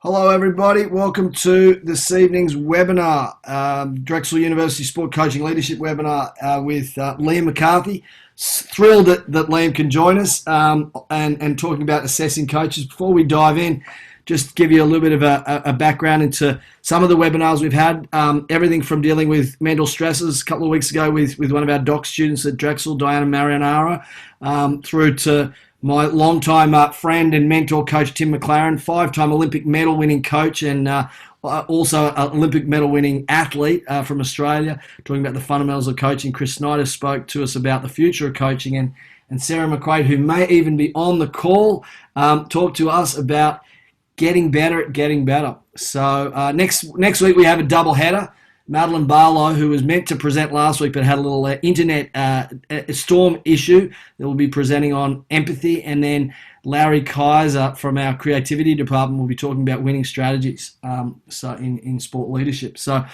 Hello, everybody. Welcome to this evening's webinar, Drexel University Sport Coaching Leadership webinar with Liam McCarthy. Thrilled that Liam can join us and talking about assessing coaches. Before we dive in, just give you a little bit of a background into some of the webinars we've had. Everything from dealing with mental stresses a couple of weeks ago with one of our doc students at Drexel, Diana Marinara, through to my longtime friend and mentor, Coach Tim McLaren, five-time Olympic medal winning coach and also an Olympic medal winning athlete from Australia, talking about the fundamentals of coaching. Chris Snyder spoke to us about the future of coaching, and Sarah McQuaid, who may even be on the call, talked to us about getting better at getting better. So next week we have a double header. Madeline Barlow, who was meant to present last week but had a little internet storm issue, that will be presenting on empathy, and then Larry Kaiser from our creativity department will be talking about winning strategies so in sport leadership. So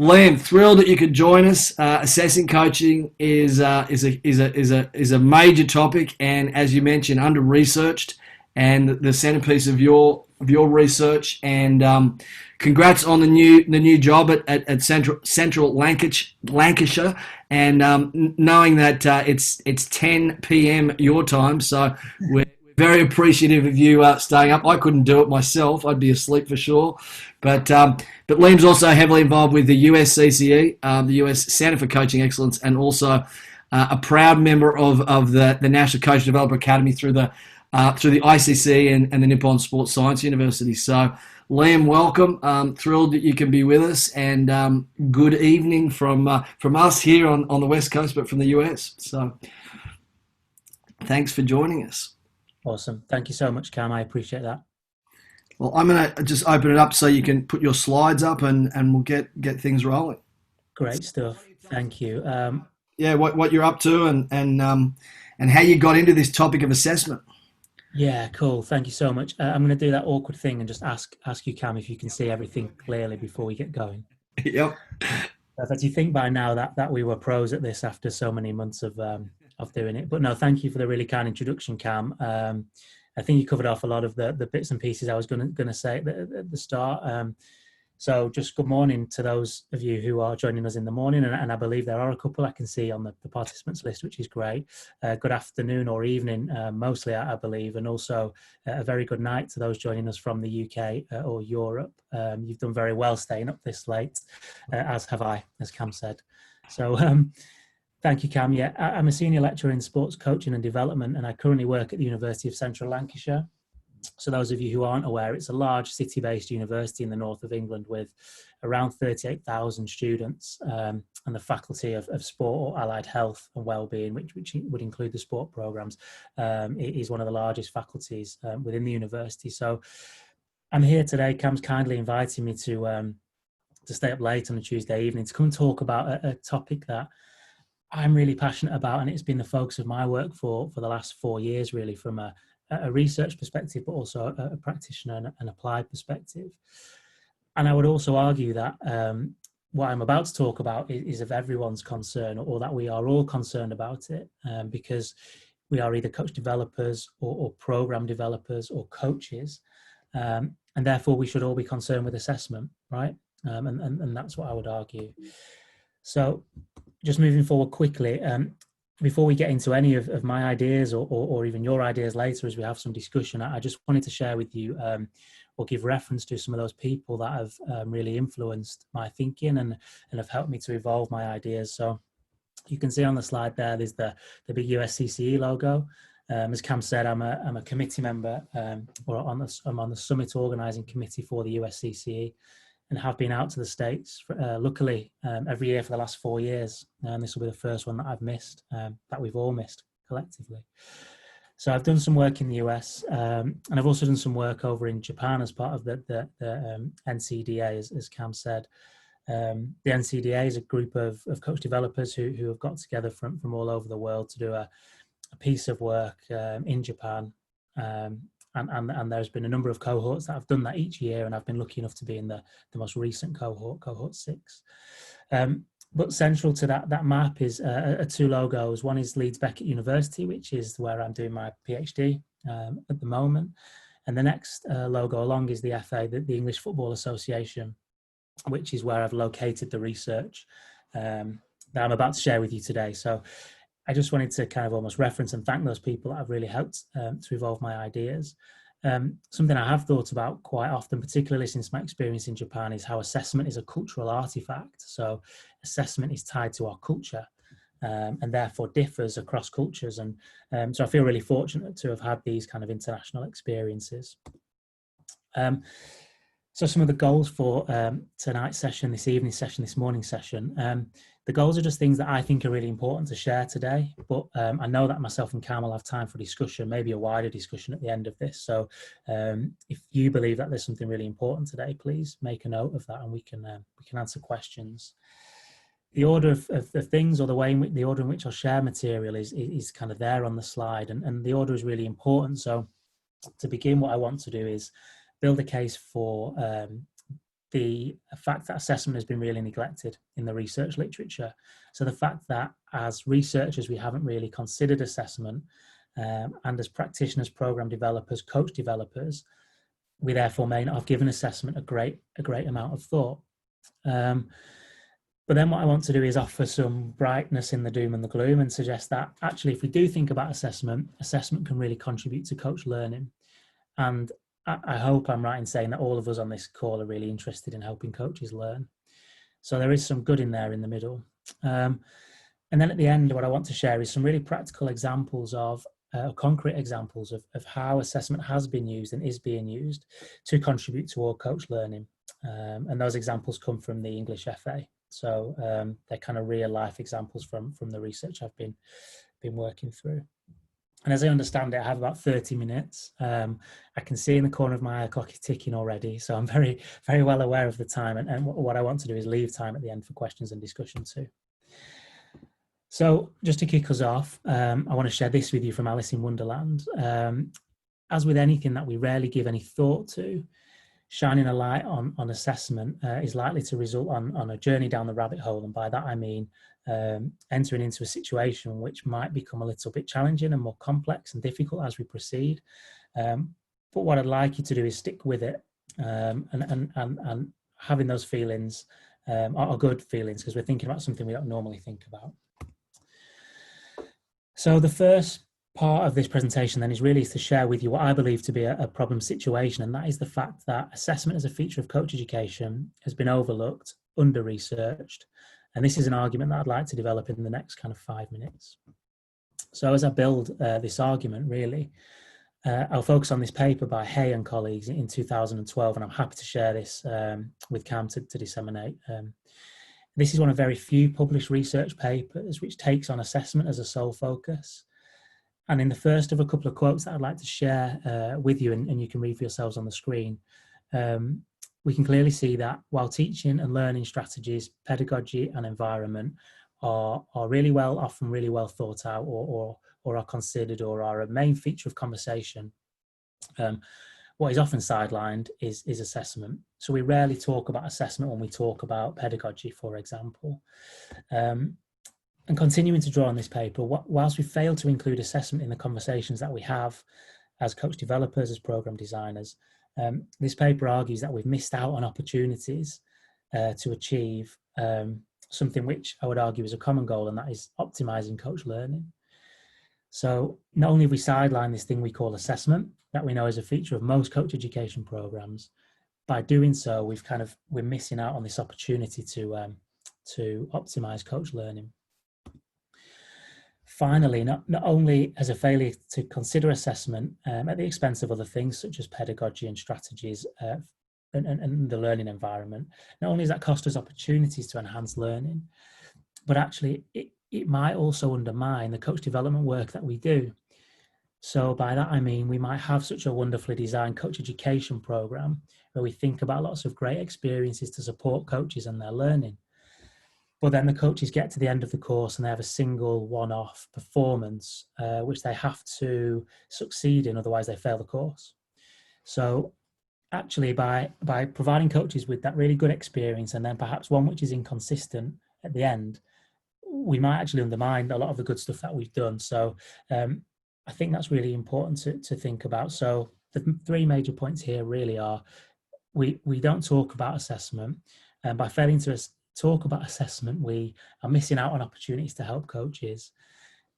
Liam, thrilled that you could join us. Assessing coaching is a major topic, and as you mentioned, under researched, and the centerpiece of your research. And congrats on the new job at Central Lancashire, and knowing that it's 10 p.m. your time, so we're very appreciative of you staying up. I couldn't do it myself; I'd be asleep for sure. But Liam's also heavily involved with the USCCE, the US Center for Coaching Excellence, and also a proud member of the National Coach Developer Academy through the ICC and the Nippon Sports Science University. So, Liam, welcome. Thrilled that you can be with us, and good evening from us here on the West Coast, but from the US. So, thanks for joining us. Awesome. Thank you so much, Cam. I appreciate that. Well, I'm going to just open it up so you can put your slides up, and we'll get things rolling. Great stuff. Thank you. Yeah, what you're up to, and how you got into this topic of assessment. Yeah, cool. Thank you so much. I'm going to do that awkward thing and just ask you, Cam, if you can see everything clearly before we get going. Yep. But you think by now that we were pros at this after so many months of doing it. But no, thank you for the really kind introduction, Cam. I think you covered off a lot of the bits and pieces I was going to say at the start. So just good morning to those of you who are joining us in the morning, and I believe there are a couple I can see on the participants list, which is great. Good afternoon or evening, mostly I believe, and also a very good night to those joining us from the UK or Europe. You've done very well staying up this late, as have I, as Cam said. So thank you, Cam. Yeah, I'm a senior lecturer in sports coaching and development, and I currently work at the University of Central Lancashire. So those of you who aren't aware, it's a large city-based university in the north of England with around 38,000 students, and the Faculty of Sport or Allied Health and Wellbeing, which would include the sport programmes, it is one of the largest faculties within the university. So I'm here today. Cam's kindly inviting me to stay up late on a Tuesday evening to come and talk about a topic that I'm really passionate about, and it's been the focus of my work for the last 4 years, really, from a research perspective, but also a practitioner and an applied perspective. And I would also argue that what I'm about to talk about is of everyone's concern, or that we are all concerned about it, because we are either coach developers or program developers or coaches, and therefore we should all be concerned with assessment, right? And that's what I would argue. So just moving forward quickly, before we get into any of my ideas or even your ideas later as we have some discussion, I just wanted to share with you or give reference to some of those people that have really influenced my thinking and have helped me to evolve my ideas. So you can see on the slide there's the big USCCE logo. As Cam said, I'm a committee member, I'm on the summit organising committee for the USCCE, and have been out to the States, luckily, every year for the last 4 years. And this will be the first one that I've missed, that we've all missed collectively. So I've done some work in the US, and I've also done some work over in Japan as part of the NCDA, as Cam said. The NCDA is a group of coach developers who have got together from all over the world to do a piece of work in Japan. And there's been a number of cohorts that have done that each year, and I've been lucky enough to be in the most recent cohort 6. But central to that map is two logos. One is Leeds Beckett University, which is where I'm doing my PhD at the moment, And the next logo along is the FA, the English Football Association, which is where I've located the research that I'm about to share with you today. So I just wanted to kind of almost reference and thank those people that have really helped to evolve my ideas. Something I have thought about quite often, particularly since my experience in Japan, is how assessment is a cultural artifact. So assessment is tied to our culture and therefore differs across cultures. And so I feel really fortunate to have had these kind of international experiences. So some of the goals for tonight's session, this evening's session, this morning's session, the goals are just things that I think are really important to share today. But I know that myself and Cam will have time for discussion, maybe a wider discussion at the end of this. So if you believe that there's something really important today, please make a note of that, and we can answer questions. The order of the things, or the order in which I'll share material is kind of there on the slide, and the order is really important. So to begin, what I want to do is build a case for the fact that assessment has been really neglected in the research literature. So the fact that as researchers, we haven't really considered assessment, and as practitioners, program developers, coach developers, we therefore may not have given assessment a great amount of thought. But then what I want to do is offer some brightness in the doom and the gloom, and suggest that actually, if we do think about assessment can really contribute to coach learning. And I hope I'm right in saying that all of us on this call are really interested in helping coaches learn. So there is some good in there in the middle. And then at the end, what I want to share is some really practical examples of, concrete examples of how assessment has been used and is being used to contribute toward coach learning. And those examples come from the English FA. So they're kind of real life examples from the research I've been working through. And as I understand it, I have about 30 minutes. I can see in the corner of my eye clock ticking already. So I'm very, very well aware of the time. And what I want to do is leave time at the end for questions and discussion too. So just to kick us off, I want to share this with you from Alice in Wonderland. As with anything that we rarely give any thought to, shining a light on assessment is likely to result on a journey down the rabbit hole. And by that, I mean entering into a situation which might become a little bit challenging and more complex and difficult as we proceed. But what I'd like you to do is stick with it, and having those feelings are good feelings, because we're thinking about something we don't normally think about. So the first part of this presentation then is really to share with you what I believe to be a problem situation, and that is the fact that assessment as a feature of coach education has been overlooked, under-researched, and this is an argument that I'd like to develop in the next kind of 5 minutes. So as I build this argument, really, I'll focus on this paper by Hay and colleagues in 2012, and I'm happy to share this with Cam to disseminate. This is one of very few published research papers which takes on assessment as a sole focus. And in the first of a couple of quotes that I'd like to share with you, and you can read for yourselves on the screen, we can clearly see that while teaching and learning strategies, pedagogy and environment are often really well thought out, or are considered, or are a main feature of conversation, what is often sidelined is assessment. So we rarely talk about assessment when we talk about pedagogy, for example. And continuing to draw on this paper, whilst we fail to include assessment in the conversations that we have as coach developers, as program designers, this paper argues that we've missed out on opportunities to achieve something which I would argue is a common goal, and that is optimizing coach learning. So not only have we sidelined this thing we call assessment, that we know is a feature of most coach education programs, by doing so, we're missing out on this opportunity to optimize coach learning. Finally, not only as a failure to consider assessment at the expense of other things such as pedagogy and strategies and the learning environment, not only does that cost us opportunities to enhance learning, but actually it might also undermine the coach development work that we do. So by that I mean we might have such a wonderfully designed coach education program where we think about lots of great experiences to support coaches and their learning. But then the coaches get to the end of the course and they have a single one-off performance which they have to succeed in, otherwise they fail the course. So actually by providing coaches with that really good experience and then perhaps one which is inconsistent at the end, we might actually undermine a lot of the good stuff that we've done. So I think that's really important to think about. So the three major points here really are, we don't talk about assessment, and by failing to talk about assessment, we are missing out on opportunities to help coaches.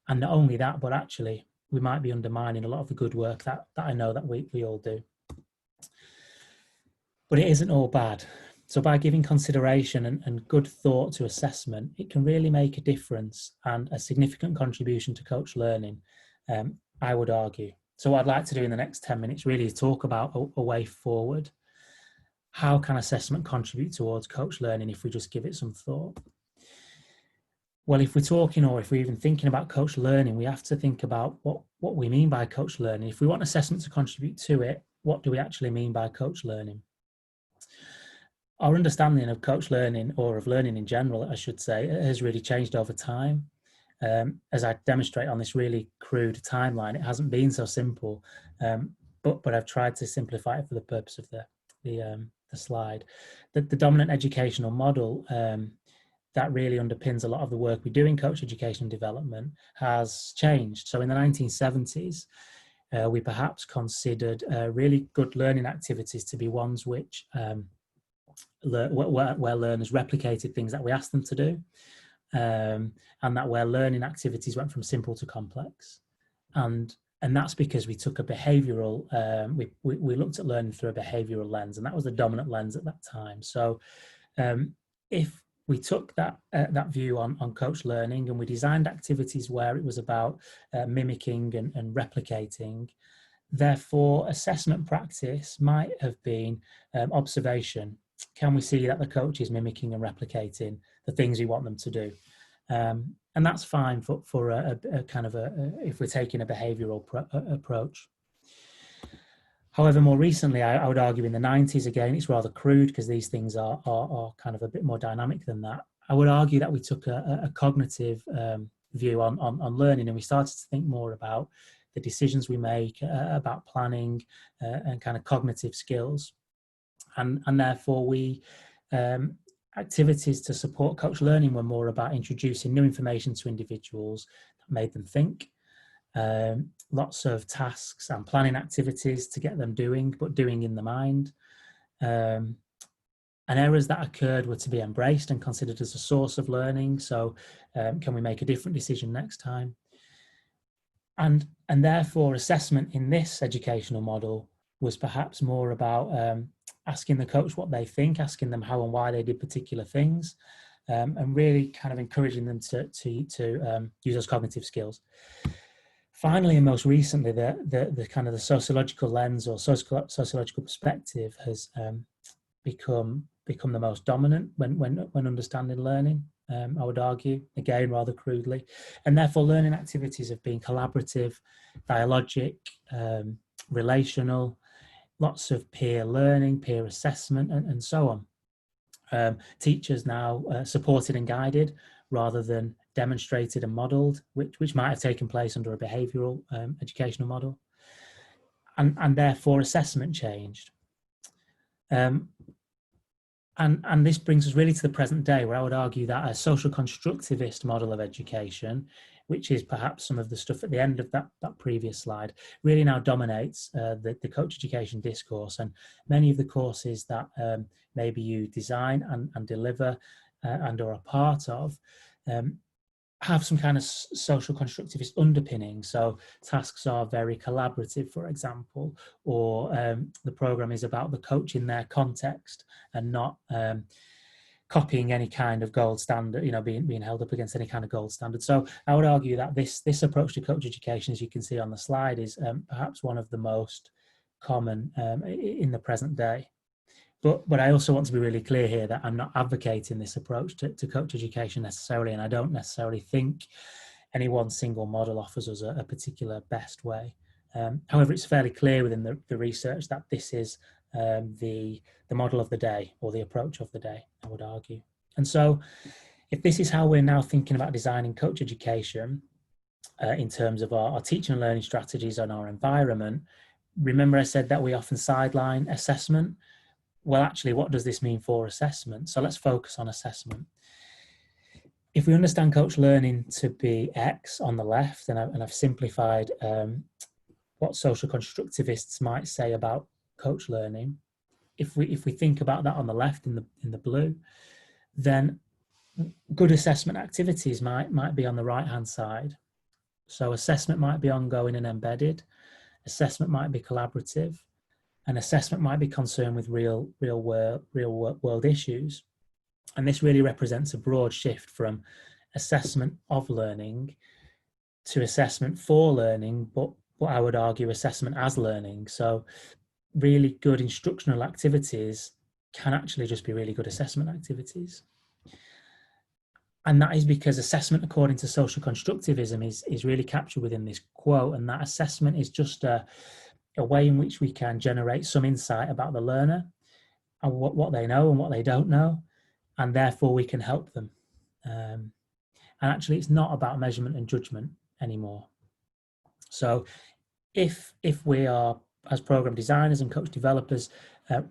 And not only that, but actually we might be undermining a lot of the good work that I know that we all do. But it isn't all bad. So by giving consideration and good thought to assessment, it can really make a difference and a significant contribution to coach learning, I would argue. So what I'd like to do in the next 10 minutes really is talk about a way forward. How can assessment contribute towards coach learning if we just give it some thought? Well, if we're talking, or if we're even thinking about coach learning, we have to think about what we mean by coach learning. If we want assessment to contribute to it, what do we actually mean by coach learning? Our understanding of coach learning, or of learning in general, I should say, has really changed over time. As I demonstrate on this really crude timeline, it hasn't been so simple, but I've tried to simplify it for the purpose of the slide. The dominant educational model that really underpins a lot of the work we do in coach education and development has changed. So in the 1970s, we perhaps considered really good learning activities to be ones which where learners replicated things that we asked them to do, and that where learning activities went from simple to complex. And that's because we took a behavioural, we looked at learning through a behavioural lens, and that was the dominant lens at that time. So if we took that view on coach learning, and we designed activities where it was about mimicking and replicating, therefore assessment practice might have been observation. Can we see that the coach is mimicking and replicating the things we want them to do? And that's fine for a kind of if we're taking a behavioural approach. However, more recently, I would argue in the 90s, again, it's rather crude because these things are kind of a bit more dynamic than that. I would argue that we took a cognitive view on learning, and we started to think more about the decisions we make, about planning and kind of cognitive skills. And therefore, we activities to support coach learning were more about introducing new information to individuals that made them think. Lots of tasks and planning activities to get them doing, but doing in the mind. And errors that occurred were to be embraced and considered as a source of learning. So can we make a different decision next time? And therefore, assessment in this educational model was perhaps more about asking the coach what they think, asking them how and why they did particular things, and really kind of encouraging them to use those cognitive skills. Finally, and most recently, the kind of the sociological lens or sociological perspective has become the most dominant when understanding learning. I would argue, again, rather crudely, and therefore learning activities have been collaborative, dialogic, relational, lots of peer learning, peer assessment, and so on. Teachers now supported and guided rather than demonstrated and modelled, which might have taken place under a behavioural educational model. And therefore assessment changed. And this brings us really to the present day, where I would argue that a social constructivist model of education, which is perhaps some of the stuff at the end of that previous slide, really now dominates the coach education discourse. And many of the courses that maybe you design and deliver and are a part of have some kind of social constructivist underpinning. So tasks are very collaborative, for example, or the program is about the coach in their context and not copying any kind of gold standard, being held up against any kind of gold standard. So I would argue that this approach to coach education, as you can see on the slide, is perhaps one of the most common in the present day. But I also want to be really clear here that I'm not advocating this approach to coach education necessarily, and I don't necessarily think any one single model offers us a particular best way. However, it's fairly clear within the research that this is the model of the day, or the approach of the day, I would argue. And so if this is how we're now thinking about designing coach education in terms of our teaching and learning strategies and our environment, remember I said that we often sideline assessment. Well, actually, what does this mean for assessment? So let's focus on assessment. If we understand coach learning to be X on the left, and I've simplified what social constructivists might say about coach learning, if we think about that on the left in the blue, then good assessment activities might be on the right hand side. So assessment might be ongoing and embedded, assessment might be collaborative, and assessment might be concerned with real world issues. And this really represents a broad shift from assessment of learning to assessment for learning, but I would argue assessment as learning. So really good instructional activities can actually just be really good assessment activities. And that is because assessment according to social constructivism is really captured within this quote, and that assessment is just a way in which we can generate some insight about the learner and what they know and what they don't know, and therefore we can help them. And actually it's not about measurement and judgment anymore. So if we are, as program designers and coach developers,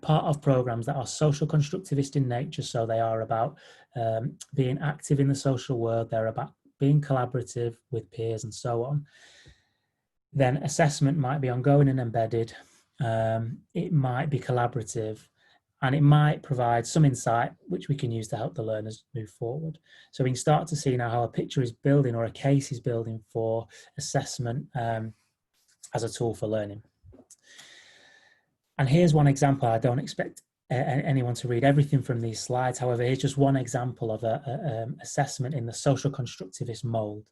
part of programs that are social constructivist in nature, so they are about being active in the social world, they're about being collaborative with peers and so on, then assessment might be ongoing and embedded, it might be collaborative, and it might provide some insight which we can use to help the learners move forward. So we can start to see now how a picture is building, or a case is building, for assessment as a tool for learning. And here's one example. I don't expect anyone to read everything from these slides. However, here's just one example of a assessment in the social constructivist mold.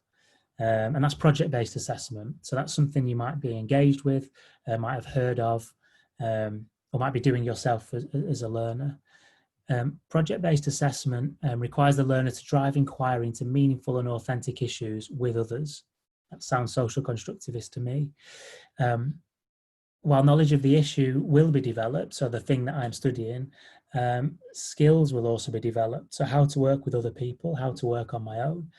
And that's project-based assessment. So that's something you might be engaged with, might have heard of, or might be doing yourself as a learner. Project-based assessment requires the learner to drive inquiry into meaningful and authentic issues with others. That sounds social constructivist to me. While knowledge of the issue will be developed, so the thing that I'm studying, skills will also be developed. So how to work with other people, how to work on my own.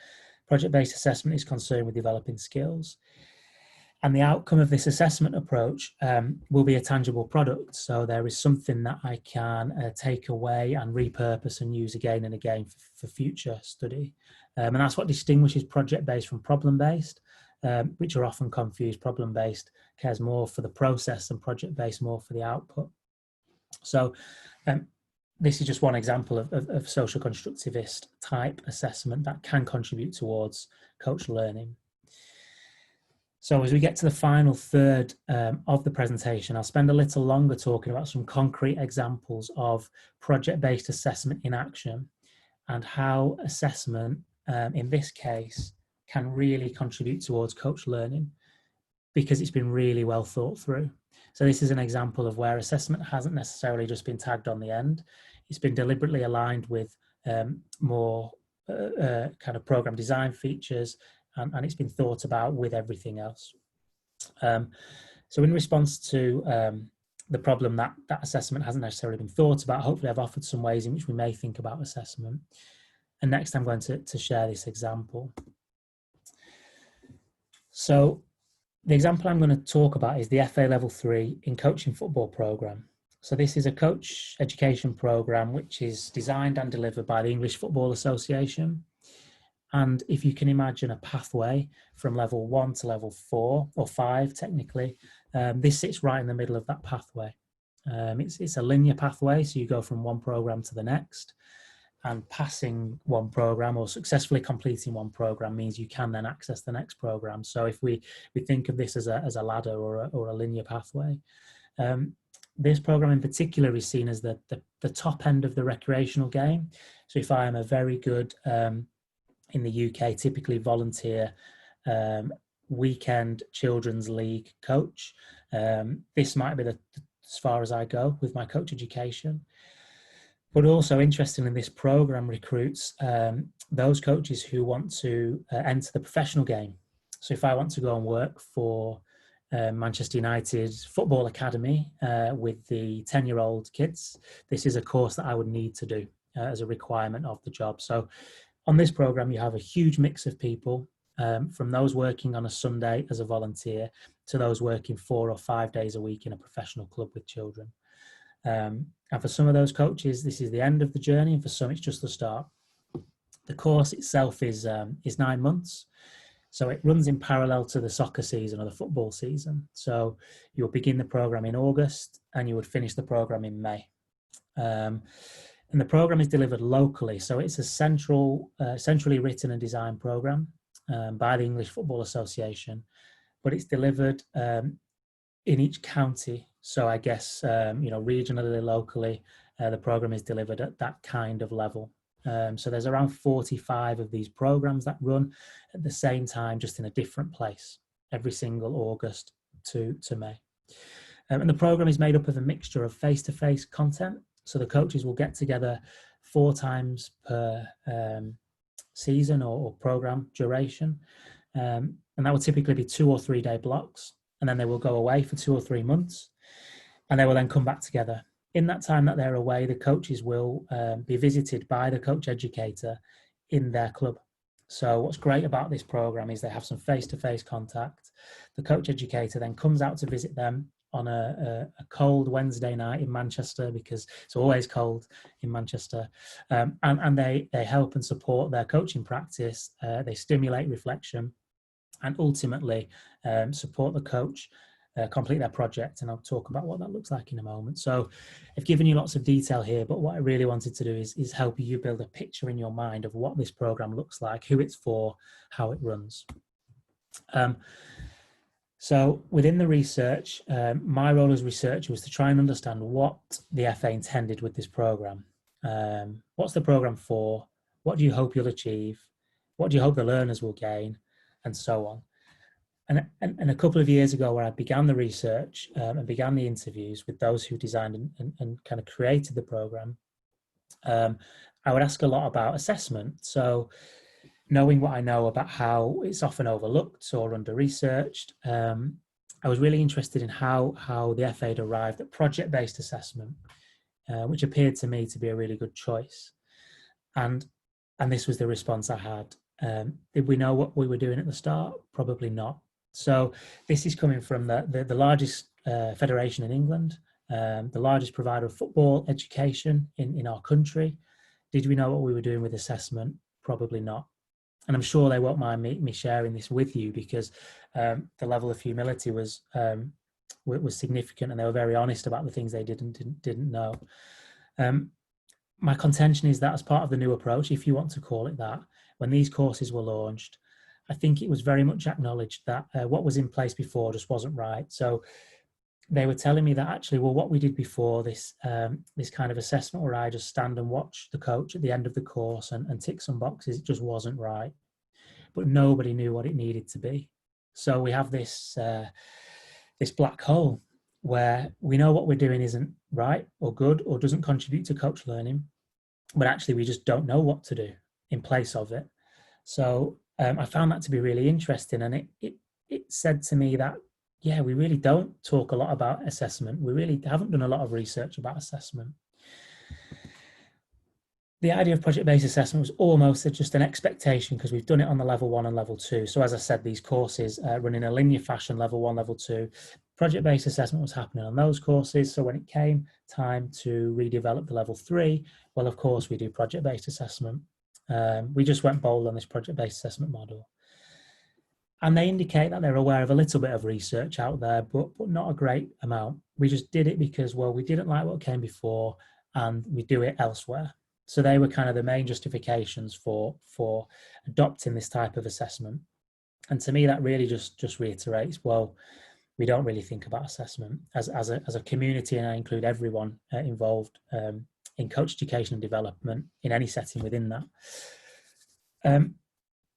Project-based assessment is concerned with developing skills. And the outcome of this assessment approach will be a tangible product. So there is something that I can take away and repurpose and use again and again for future study. And that's what distinguishes project-based from problem-based, which are often confused. Problem-based cares more for the process and project-based more for the output. So this is just one example of social constructivist type assessment that can contribute towards coach learning. So as we get to the final third of the presentation, I'll spend a little longer talking about some concrete examples of project-based assessment in action and how assessment, in this case, can really contribute towards coach learning because it's been really well thought through. So this is an example of where assessment hasn't necessarily just been tagged on the end. It's been deliberately aligned with more kind of program design features, and it's been thought about with everything else. So in response to the problem that assessment hasn't necessarily been thought about, hopefully I've offered some ways in which we may think about assessment. And next I'm going to share this example. So the example I'm going to talk about is the FA Level 3 in Coaching Football program. So this is a coach education program which is designed and delivered by the English Football Association. And if you can imagine a pathway from level 1 to level 4 or 5, technically, this sits right in the middle of that pathway. It's a linear pathway, so you go from one program to the next, and passing one program or successfully completing one program means you can then access the next program. So if we think of this as a ladder or a linear pathway, this program in particular is seen as the top end of the recreational game. So if I am a very good in the UK, typically volunteer weekend children's league coach, this might be as far as I go with my coach education. But also, interestingly, this program recruits those coaches who want to enter the professional game. So if I want to go and work for Manchester United Football Academy with the 10-year-old kids, this is a course that I would need to do as a requirement of the job. So on this program, you have a huge mix of people, from those working on a Sunday as a volunteer to those working 4 or 5 days a week in a professional club with children. And for some of those coaches, this is the end of the journey, and for some, it's just the start. The course itself is 9 months. So it runs in parallel to the soccer season or the football season. So you'll begin the program in August and you would finish the program in May. And the program is delivered locally. So it's a centrally written and designed program by the English Football Association, but it's delivered in each county. So I guess, regionally, locally, the program is delivered at that kind of level. So there's around 45 of these programs that run at the same time, just in a different place, every single August to May. And the program is made up of a mixture of face-to-face content. So the coaches will get together 4 times per season or program duration. And that will typically be 2 or 3 day blocks. And then they will go away for 2 or 3 months. And they will then come back together. In that time that they're away, the coaches will be visited by the coach educator in their club. So what's great about this program is they have some face-to-face contact. The coach educator then comes out to visit them on a cold Wednesday night in Manchester, because it's always cold in Manchester. And they help and support their coaching practice. They stimulate reflection and ultimately support the coach complete their project. And I'll talk about what that looks like in a moment. So I've given you lots of detail here, but what I really wanted to do is help you build a picture in your mind of what this program looks like, who it's for, how it runs. So within the research, my role as researcher was to try and understand what the FA intended with this program. What's the program for? What do you hope you'll achieve? What do you hope the learners will gain? And so on. And a couple of years ago, where I began the research and began the interviews with those who designed and kind of created the program, I would ask a lot about assessment. So knowing what I know about how it's often overlooked or under-researched, I was really interested in how the FA had arrived at project-based assessment, which appeared to me to be a really good choice. And this was the response I had. Did we know what we were doing at the start? Probably not. So this is coming from the largest federation in England, the largest provider of football education in our country. Did we know what we were doing with assessment? Probably not. And I'm sure they won't mind me sharing this with you, because the level of humility was significant, and they were very honest about the things they didn't know. My contention is that as part of the new approach, if you want to call it that, when these courses were launched, I think it was very much acknowledged that what was in place before just wasn't right. So they were telling me that actually, well, what we did before, this kind of assessment where I just stand and watch the coach at the end of the course and tick some boxes, it just wasn't right. But nobody knew what it needed to be. So we have this black hole where we know what we're doing isn't right or good or doesn't contribute to coach learning, but actually we just don't know what to do in place of it. So I found that to be really interesting, and it said to me that, yeah, we really don't talk a lot about assessment. We really haven't done a lot of research about assessment. The idea of project-based assessment was almost just an expectation, because we've done it on the level 1 and level 2. So as I said, these courses run in a linear fashion, level 1, level 2. Project-based assessment was happening on those courses. So when it came time to redevelop the level 3, well, of course, we do project-based assessment. We just went bold on this project-based assessment model. And they indicate that they're aware of a little bit of research out there, but not a great amount. We just did it because, well, we didn't like what came before, and we do it elsewhere. So they were kind of the main justifications for adopting this type of assessment. And to me, that really just reiterates, well, we don't really think about assessment as a community, and I include everyone involved in coach education and development in any setting within that.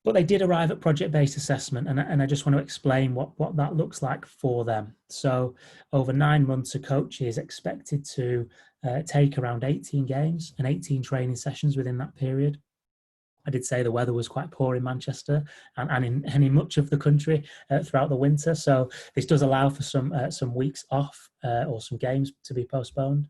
But they did arrive at project-based assessment, and I just want to explain what that looks like for them. So over 9 months, a coach is expected to take around 18 games and 18 training sessions within that period. I did say the weather was quite poor in Manchester and in much of the country throughout the winter. So this does allow for some weeks off or some games to be postponed.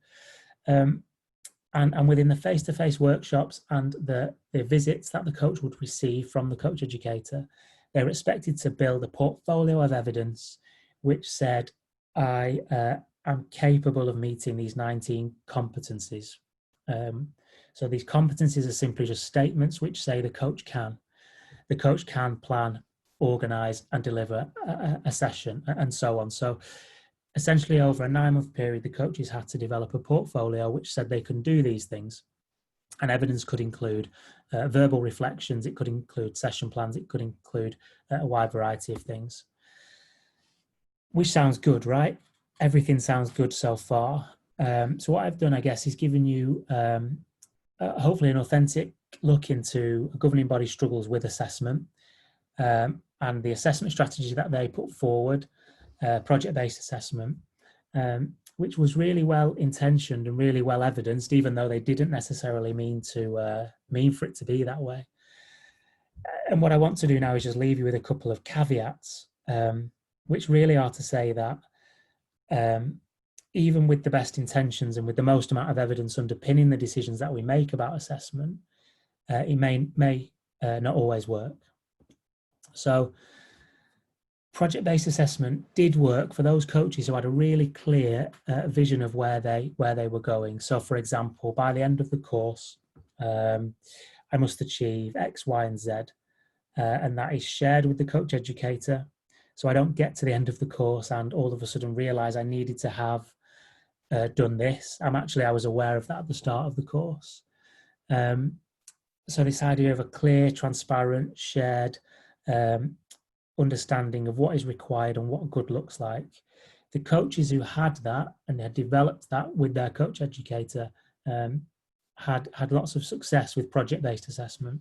And within the face-to-face workshops and the visits that the coach would receive from the coach educator, they're expected to build a portfolio of evidence which said, I am capable of meeting these 19 competencies. So these competencies are simply just statements which say the coach can. The coach can plan organise and deliver a session, and so on. So essentially over a 9-month period, the coaches had to develop a portfolio which said they can do these things. And evidence could include verbal reflections, it could include session plans, it could include a wide variety of things. Which sounds good, right? Everything sounds good so far. So what I've done, I guess, is given you hopefully an authentic look into a governing body struggles with assessment, and the assessment strategy that they put forward, project-based assessment, which was really well intentioned and really well evidenced, even though they didn't necessarily mean for it to be that way. And what I want to do now is just leave you with a couple of caveats, which really are to say that even with the best intentions and with the most amount of evidence underpinning the decisions that we make about assessment, it may not always work. So project-based assessment did work for those coaches who had a really clear vision of where they were going. So for example, by the end of the course, I must achieve X, Y, and Z, and that is shared with the coach educator. So I don't get to the end of the course and all of a sudden realize I needed to have done this. I was aware of that at the start of the course. So this idea of a clear, transparent, shared understanding of what is required and what good looks like. The coaches who had that and had developed that with their coach educator had lots of success with project-based assessment.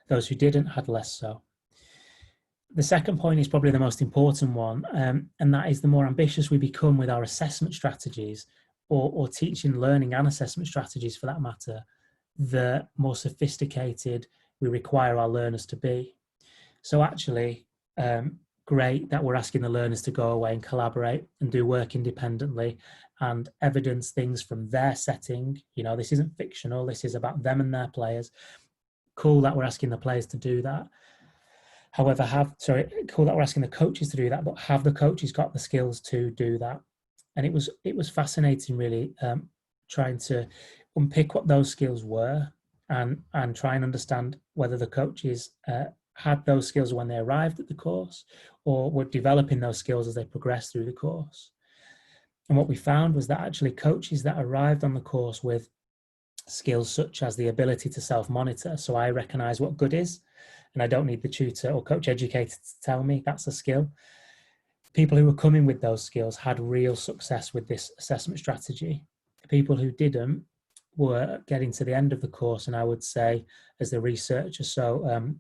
Those who didn't had less so. The second point is probably the most important one, and that is the more ambitious we become with our assessment strategies, or teaching, learning and assessment strategies for that matter, the more sophisticated we require our learners to be. So actually, great that we're asking the learners to go away and collaborate and do work independently and evidence things from their setting. You know, this isn't fictional, this is about them and their players. Cool that we're asking the players to do that. However, cool that we're asking the coaches to do that, but have the coaches got the skills to do that? And it was fascinating, really, trying to unpick what those skills were and try and understand whether the coaches had those skills when they arrived at the course or were developing those skills as they progressed through the course. And what we found was that actually coaches that arrived on the course with skills such as the ability to self-monitor, so I recognize what good is, and I don't need the tutor or coach educator to tell me that's a skill. People who were coming with those skills had real success with this assessment strategy. People who didn't were getting to the end of the course, and I would say, as the researcher, so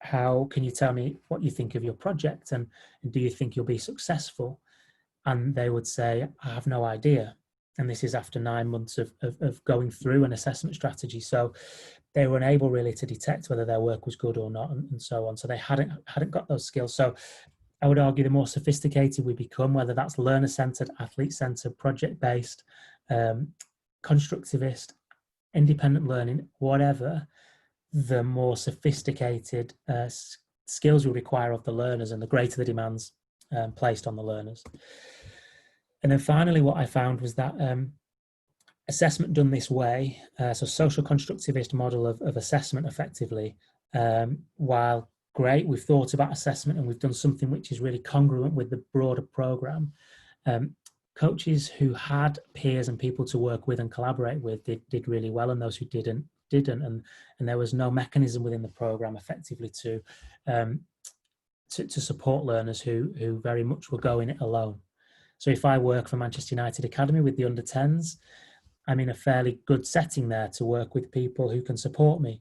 how can you tell me what you think of your project, and do you think you'll be successful? And they would say, I have no idea. And this is after 9 months of going through an assessment strategy. So they were unable really to detect whether their work was good or not, and so on. So they hadn't got those skills. So I would argue the more sophisticated we become, whether that's learner-centered, athlete-centered, project-based, constructivist, independent learning, whatever, the more sophisticated skills we require of the learners and the greater the demands placed on the learners. And then finally, what I found was that assessment done this way, so social constructivist model of assessment effectively, while great, we've thought about assessment and we've done something which is really congruent with the broader program, coaches who had peers and people to work with and collaborate with did really well, and those who didn't. And there was no mechanism within the program effectively to support learners who very much were going it alone. So if I work for Manchester United Academy with the under-10s, I'm in a fairly good setting there to work with people who can support me.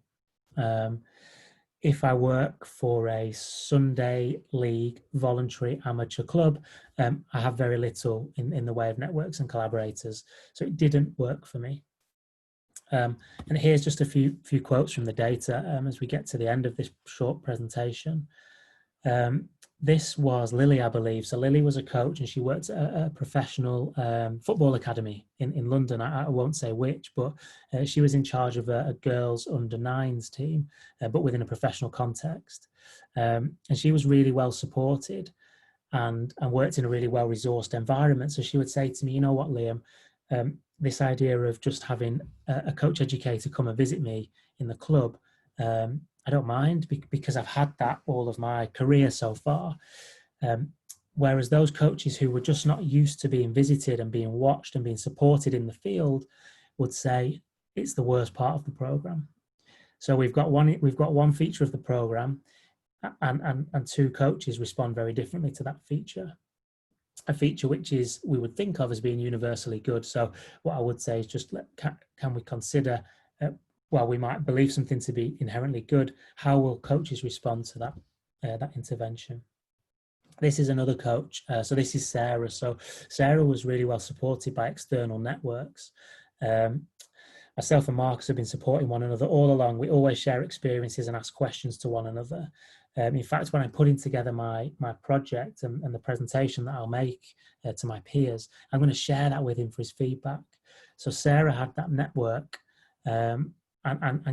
If I work for a Sunday league voluntary amateur club, I have very little in the way of networks and collaborators. So it didn't work for me. And here's just a few quotes from the data as we get to the end of this short presentation. This was Lily, I believe. So Lily was a coach and she worked at a professional football academy in London. I won't say which, but she was in charge of a girls under-9s team, but within a professional context. And she was really well supported and worked in a really well-resourced environment. So she would say to me, you know what, Liam, this idea of just having a coach educator come and visit me in the club, I don't mind because I've had that all of my career so far. Whereas those coaches who were just not used to being visited and being watched and being supported in the field would say it's the worst part of the program. So we've got one feature of the program, and two coaches respond very differently to that feature. A feature which is we would think of as being universally good. So what I would say is just can we consider, while we might believe something to be inherently good, how will coaches respond to that intervention? This is another coach. So this is Sarah. So Sarah was really well supported by external networks. Myself and Marcus have been supporting one another all along. We always share experiences and ask questions to one another. In fact, when I'm putting together my project and the presentation that I'll make to my peers, I'm going to share that with him for his feedback. So Sarah had that network and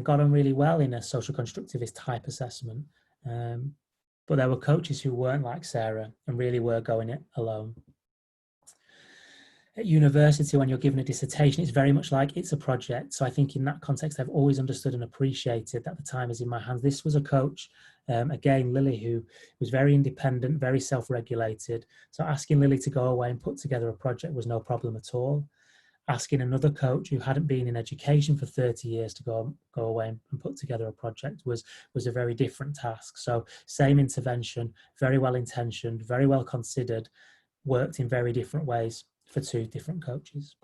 got on really well in a social constructivist type assessment. But there were coaches who weren't like Sarah and really were going it alone. At university, when you're given a dissertation, it's very much like it's a project. So I think in that context, I've always understood and appreciated that the time is in my hands. This was a coach, again, Lily, who was very independent, very self-regulated. So asking Lily to go away and put together a project was no problem at all. Asking another coach who hadn't been in education for 30 years to go away and put together a project was a very different task. So same intervention, very well intentioned, very well considered, worked in very different ways for two different coaches.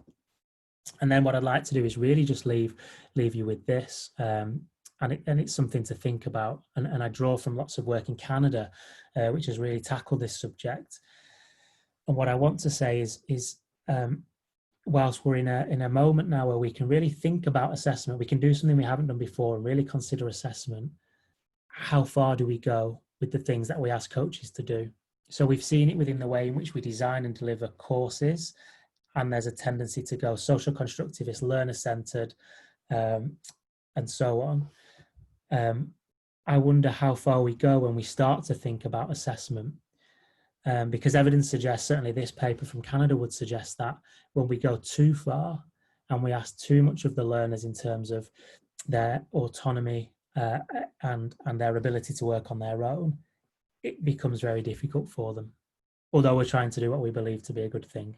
And then what I'd like to do is really just leave you with this, and it's something to think about. And I draw from lots of work in Canada, which has really tackled this subject. And what I want to say is whilst we're in a moment now where we can really think about assessment, we can do something we haven't done before and really consider assessment. How far do we go with the things that we ask coaches to do? So we've seen it within the way in which we design and deliver courses, and there's a tendency to go social constructivist, learner-centered, and so on. I wonder how far we go when we start to think about assessment, because evidence suggests, certainly this paper from Canada would suggest that when we go too far and we ask too much of the learners in terms of their autonomy and their ability to work on their own, it becomes very difficult for them, although we're trying to do what we believe to be a good thing.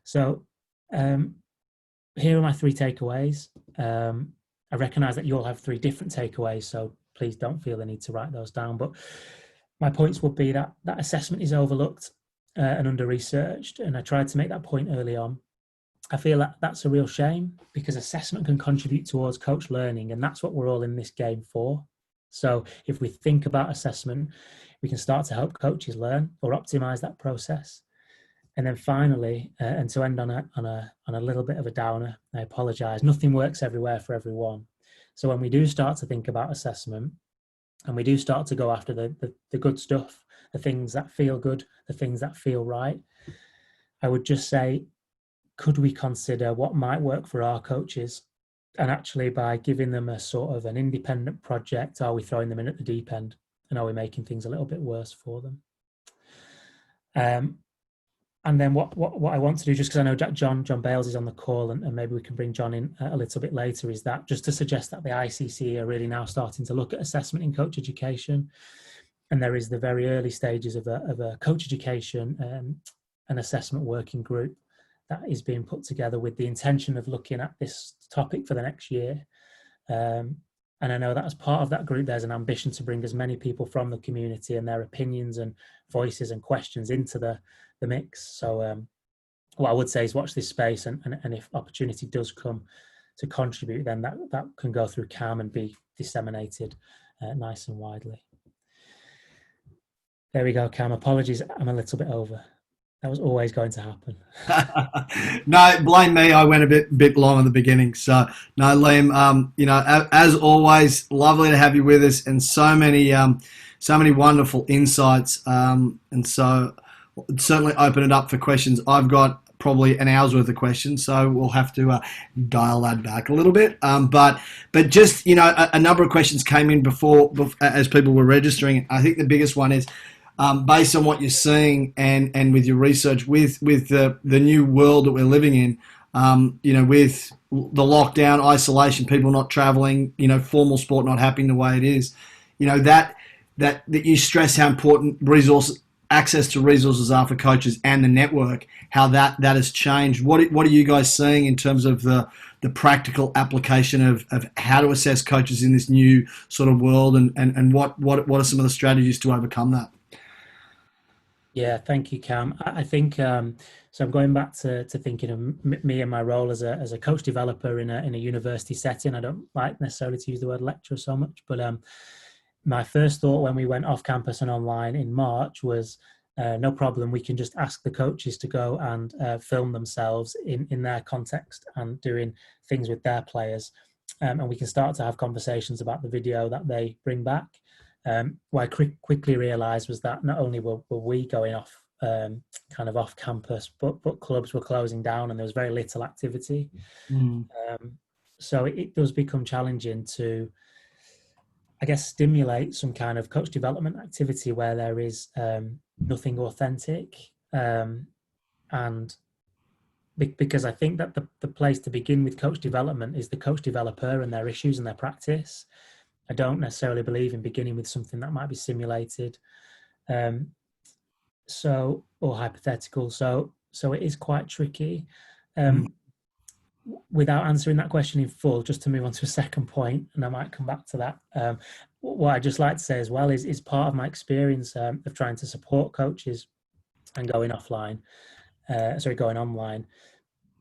So here are my three takeaways. I recognize that you all have three different takeaways, so please don't feel the need to write those down. But my points would be that assessment is overlooked and under-researched, and I tried to make that point early on. I feel that that's a real shame because assessment can contribute towards coach learning, and that's what we're all in this game for. So if we think about assessment, we can start to help coaches learn or optimize that process. And then finally, and to end on a little bit of a downer, I apologize, nothing works everywhere for everyone. So when we do start to think about assessment and we do start to go after the good stuff, the things that feel good, the things that feel right, I would just say, could we consider what might work for our coaches? And actually, by giving them a sort of an independent project, are we throwing them in at the deep end? And are we making things a little bit worse for them? And then what I want to do, just because I know John Bales is on the call, and maybe we can bring John in a little bit later, is that just to suggest that the ICC are really now starting to look at assessment in coach education. And there is the very early stages of a coach education and assessment working group that is being put together with the intention of looking at this topic for the next year. And I know that as part of that group, there's an ambition to bring as many people from the community and their opinions and voices and questions into the mix. So what I would say is watch this space, and if opportunity does come to contribute, then that can go through CAM and be disseminated nice and widely. There we go, Cam. Apologies, I'm a little bit over. That was always going to happen. No, blame me. I went a bit long at the beginning. So no, Liam. As always, lovely to have you with us, and so many wonderful insights. And so certainly open it up for questions. I've got probably an hour's worth of questions, so we'll have to dial that back a little bit. But just a number of questions came in before as people were registering. I think the biggest one is, based on what you're seeing and with your research with the new world that we're living in, with the lockdown, isolation, people not traveling, formal sport not happening the way it is, that you stress how important access to resources are for coaches and the network, how that has changed. What are you guys seeing in terms of the practical application of how to assess coaches in this new sort of world, and what are some of the strategies to overcome that? Yeah, thank you, Cam. I think so. I'm going back to thinking of me and my role as a coach developer in a university setting. I don't like necessarily to use the word lecturer so much, but my first thought when we went off campus and online in March was, no problem, we can just ask the coaches to go and film themselves in their context and doing things with their players. And we can start to have conversations about the video that they bring back. What I quickly realised was that not only were we going off kind of off campus, but clubs were closing down and there was very little activity. So it does become challenging to, I guess, stimulate some kind of coach development activity where there is nothing authentic. And because I think that the place to begin with coach development is the coach developer and their issues and their practice. I don't necessarily believe in beginning with something that might be simulated, or hypothetical. So it is quite tricky. Without answering that question in full, just to move on to a second point, and I might come back to that. What I'd just like to say as well is part of my experience of trying to support coaches and going online,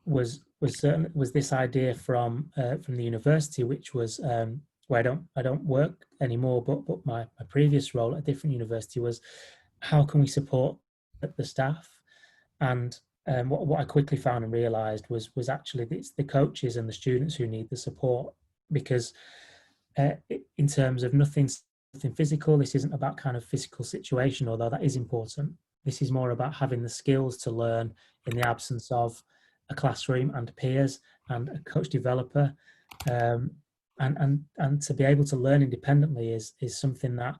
was this idea from the university, which was where I don't work anymore, but my previous role at a different university was, how can we support the staff? And what I quickly found and realised was actually it's the coaches and the students who need the support, because in terms of nothing physical, this isn't about kind of physical situation, although that is important. This is more about having the skills to learn in the absence of a classroom and peers and a coach developer. And to be able to learn independently is something that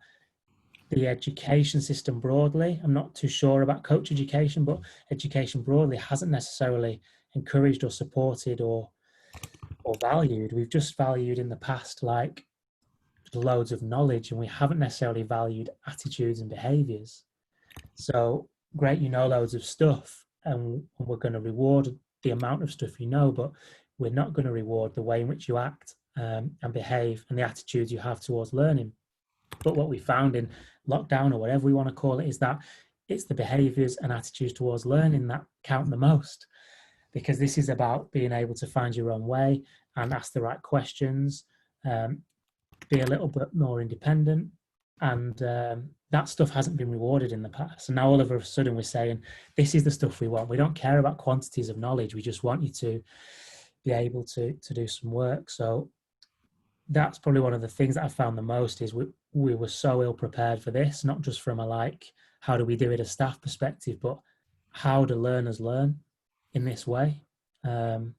the education system broadly, I'm not too sure about coach education, but education broadly hasn't necessarily encouraged or supported or valued. We've just valued in the past like loads of knowledge, and we haven't necessarily valued attitudes and behaviors. So great, loads of stuff, and we're going to reward the amount of stuff but we're not going to reward the way in which you act and behave and the attitudes you have towards learning. But what we found in lockdown, or whatever we want to call it, is that it's the behaviors and attitudes towards learning that count the most, because this is about being able to find your own way and ask the right questions, be a little bit more independent, and that stuff hasn't been rewarded in the past. And now all of a sudden we're saying, this is the stuff we want. We don't care about quantities of knowledge. We just want you to be able to do some work. So that's probably one of the things that I found the most is we were so ill prepared for this, not just from how do we do it as staff perspective, but how do learners learn in this way? And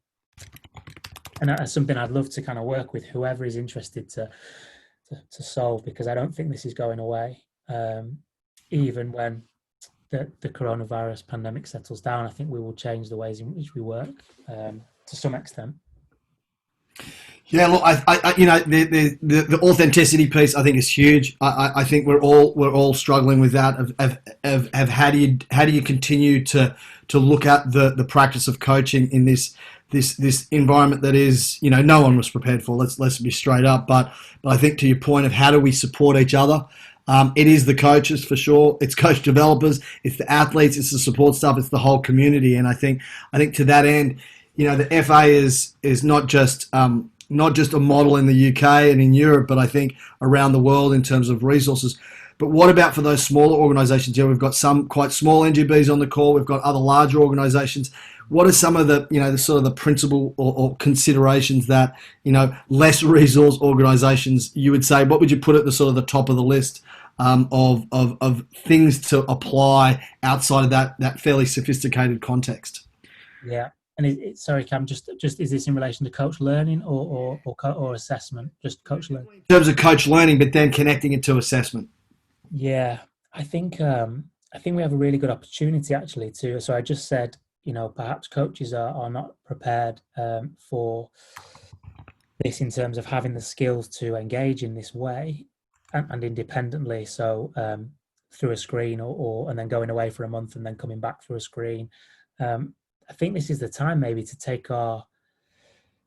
that's something I'd love to kind of work with whoever is interested to solve, because I don't think this is going away. Even when the coronavirus pandemic settles down, I think we will change the ways in which we work to some extent. Yeah, look, the authenticity piece I think is huge. I think we're all struggling with that. Of how do you continue to look at the practice of coaching in this environment that is, no one was prepared for. Let's be straight up. But I think to your point of how do we support each other, it is the coaches for sure. It's coach developers. It's the athletes. It's the support staff. It's the whole community. And I think to that end, the FA is not just a model in the UK and in Europe, but I think around the world in terms of resources. But what about for those smaller organisations? We've got some quite small NGBs on the call. We've got other larger organisations. What are some of the, the sort of the principle or considerations that, less resource organisations, you would say, what would you put at the sort of the top of the list of things to apply outside of that fairly sophisticated context? Yeah. And sorry, Cam, just is this in relation to coach learning or assessment? Just coach learning. In terms of coach learning, but then connecting it to assessment. Yeah, I think we have a really good opportunity actually to. So I just said perhaps coaches are not prepared for this in terms of having the skills to engage in this way and independently. So through a screen and then going away for a month and then coming back through a screen. I think this is the time maybe to take our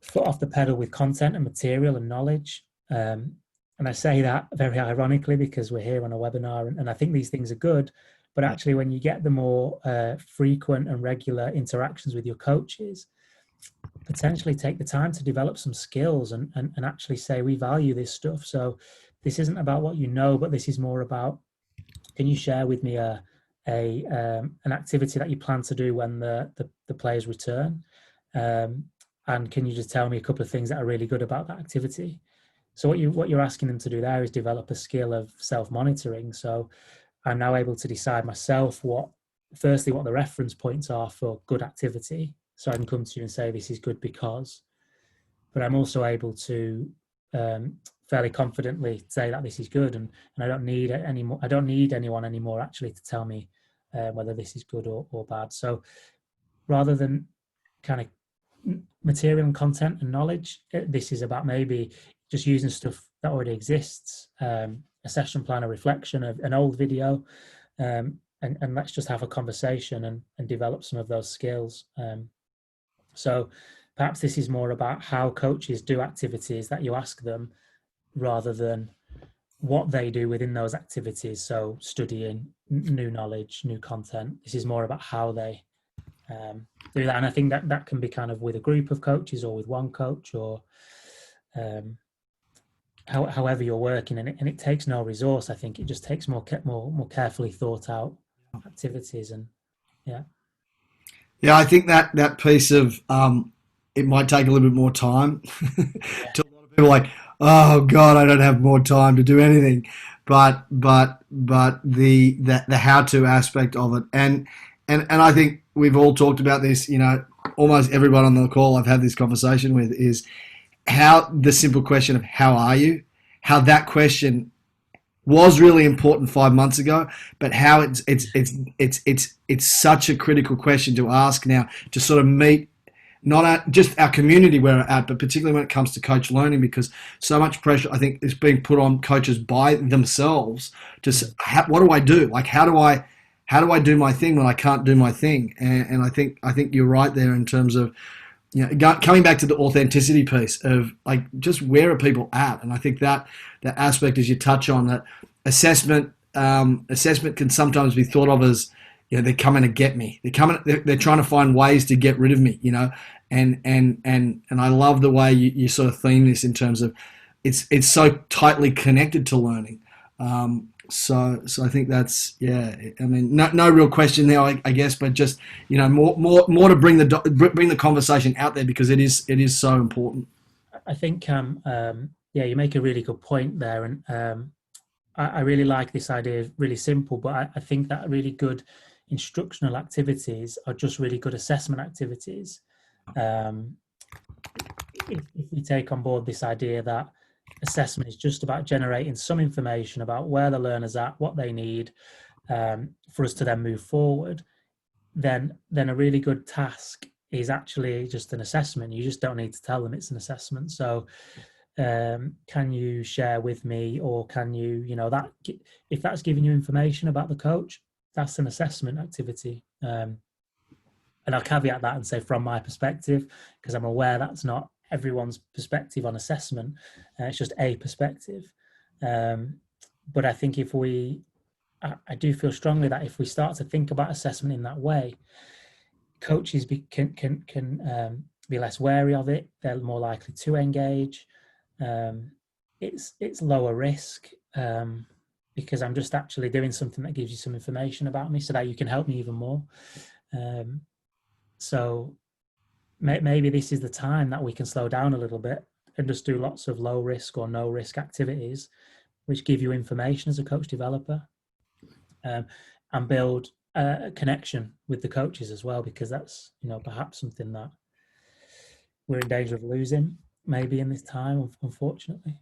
foot off the pedal with content and material and knowledge. And I say that very ironically because we're here on a webinar, and I think these things are good. But actually, when you get the more frequent and regular interactions with your coaches, potentially take the time to develop some skills and actually say, we value this stuff. So this isn't about what you know, but this is more about, can you share with me an activity that you plan to do when the players return? And can you just tell me a couple of things that are really good about that activity? So what you're asking them to do there is develop a skill of self-monitoring. So I'm now able to decide myself what the reference points are for good activity. So I can come to you and say, this is good because, but I'm also able to fairly confidently say that this is good, and I don't need it anymore. I don't need anyone anymore actually to tell me whether this is good or bad. So rather than kind of material and content and knowledge, this is about maybe just using stuff that already exists, a session plan, a reflection of an old video, and let's just have a conversation and develop some of those skills. So perhaps this is more about how coaches do activities that you ask them rather than what they do within those activities. So studying new knowledge, new content. This is more about how they do that. And I think that can be kind of with a group of coaches or with one coach or however you're working. And it takes no resource. I think it just takes more carefully thought out activities. And yeah, I think that piece of it might take a little bit more time. To a lot of people, like, oh God, I don't have more time to do anything. But the how to aspect of it, and I think we've all talked about this. Almost everyone on the call I've had this conversation with is how the simple question of how are you, how that question was really important 5 months ago, but how it's such a critical question to ask now to sort of meet not just our community where we're at, but particularly when it comes to coach learning, because so much pressure I think is being put on coaches by themselves to what do I do? Like how do I do my thing when I can't do my thing? And I think you're right there in terms of coming back to the authenticity piece of like just where are people at, and I think that aspect as you touch on that assessment can sometimes be thought of as they're coming to get me, they're trying to find ways to get rid of me, and I love the way you sort of theme this in terms of it's so tightly connected to learning. So I think that's I mean, no real question there, I guess, but just more to bring the conversation out there because it is so important. I think you make a really good point there, and I really like this idea of really simple, but I think that really good instructional activities are just really good assessment activities. If we take on board this idea that assessment is just about generating some information about where the learner's at, what they need, for us to then move forward, then a really good task is actually just an assessment. You just don't need to tell them it's an assessment. So can you share with me, or can you, that if that's giving you information about the coach, that's an assessment activity. And I'll caveat that and say from my perspective, because I'm aware that's not everyone's perspective on assessment. It's just a perspective. But I think I do feel strongly that if we start to think about assessment in that way, coaches can be less wary of it. They're more likely to engage. It's lower risk because I'm just actually doing something that gives you some information about me so that you can help me even more. So maybe this is the time that we can slow down a little bit and just do lots of low risk or no risk activities, which give you information as a coach developer, and build a connection with the coaches as well, because that's, perhaps something that we're in danger of losing maybe in this time, unfortunately.